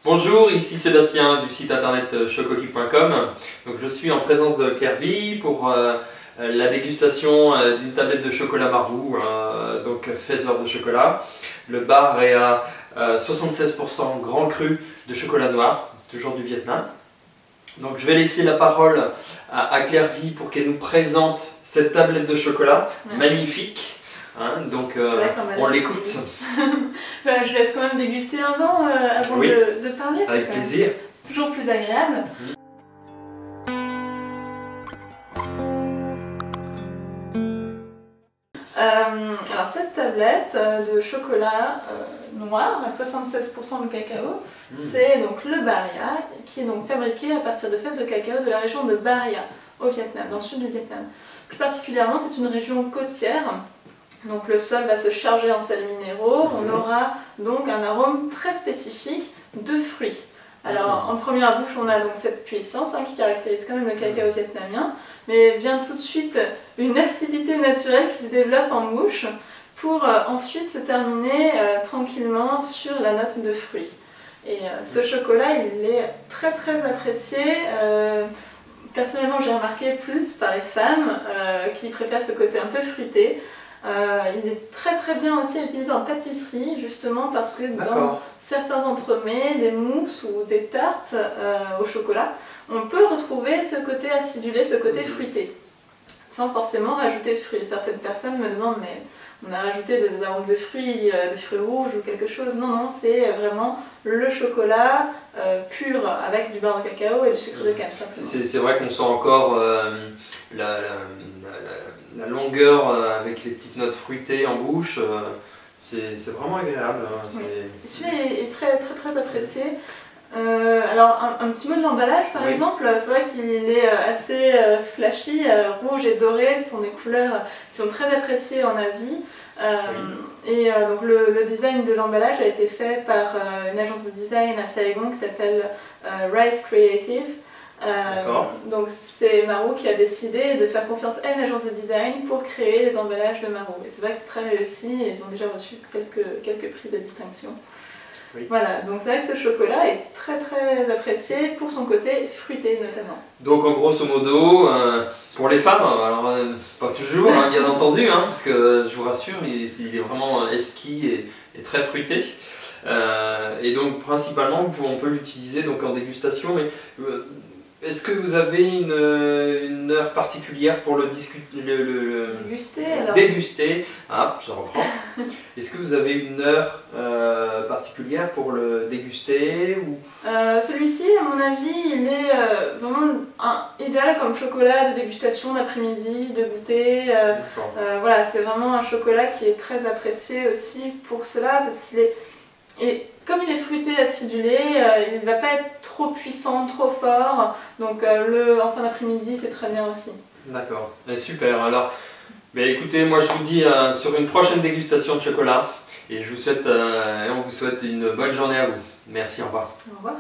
Bonjour, ici Sébastien du site internet chocoki.com. Donc je suis en présence de Claire Vie pour la dégustation d'une tablette de chocolat Marabou, donc faiseur de chocolat. Le bar est à 76% grand cru de chocolat noir, toujours du Vietnam. Donc je vais laisser la parole à Claire Vie pour qu'elle nous présente cette tablette de chocolat magnifique. Donc on l'écoute. Je laisse quand même déguster avant oui, de parler. Avec plaisir. Toujours plus agréable. Alors cette tablette de chocolat noir à 76% de cacao, c'est donc le Baria, qui est donc fabriqué à partir de fèves de cacao de la région de Baria, au Vietnam, dans le sud du Vietnam. Plus particulièrement, c'est une région côtière. Donc le sol va se charger en sels minéraux, on aura donc un arôme très spécifique de fruits. Alors en première bouche on a donc cette puissance qui caractérise quand même le cacao vietnamien, mais vient tout de suite une acidité naturelle qui se développe en bouche pour ensuite se terminer tranquillement sur la note de fruits. Et ce chocolat il est très apprécié. Personnellement j'ai remarqué plus par les femmes qui préfèrent ce côté un peu fruité. Il est très bien aussi utilisé en pâtisserie, justement parce que dans certains entremets, des mousses ou des tartes au chocolat, on peut retrouver ce côté acidulé, ce côté fruité, sans forcément rajouter de fruits. Certaines personnes me demandent, mais on a rajouté des arômes de fruits rouges ou quelque chose. Non, c'est vraiment le chocolat pur avec du beurre de cacao et du sucre de canne. C'est vrai qu'on sent encore la longueur avec les petites notes fruitées en bouche, c'est vraiment agréable. Celui-là est très apprécié. Alors un petit mot de l'emballage par exemple, c'est vrai qu'il est assez flashy, rouge et doré, ce sont des couleurs qui sont très appréciées en Asie. Et donc le design de l'emballage a été fait par une agence de design à Saigon qui s'appelle Rice Creative. Donc c'est Marabou qui a décidé de faire confiance à une agence de design pour créer les emballages de Marabou. Et c'est vrai que c'est très réussi et ils ont déjà reçu quelques prix de distinction. Voilà, donc c'est vrai que ce chocolat est très apprécié pour son côté fruité notamment. Donc en grosso modo, pour les femmes, alors pas toujours bien entendu, parce que je vous rassure, il est vraiment esquis et très fruité. Et donc principalement on peut l'utiliser en dégustation, mais est-ce que vous avez une heure particulière pour le déguster? Ah, je reprends. Est-ce que vous avez une heure particulière pour le déguster ou... Celui-ci, à mon avis, il est vraiment idéal comme chocolat de dégustation d'après-midi, de goûter. Voilà, c'est vraiment un chocolat qui est très apprécié aussi pour cela, parce qu'il est... Et comme il est fruité, acidulé, il ne va pas être trop puissant, trop fort, donc en fin d'après-midi c'est très bien aussi. D'accord, super. Alors, écoutez, moi je vous dis sur une prochaine dégustation de chocolat, et on vous souhaite une bonne journée à vous. Merci, au revoir. Au revoir.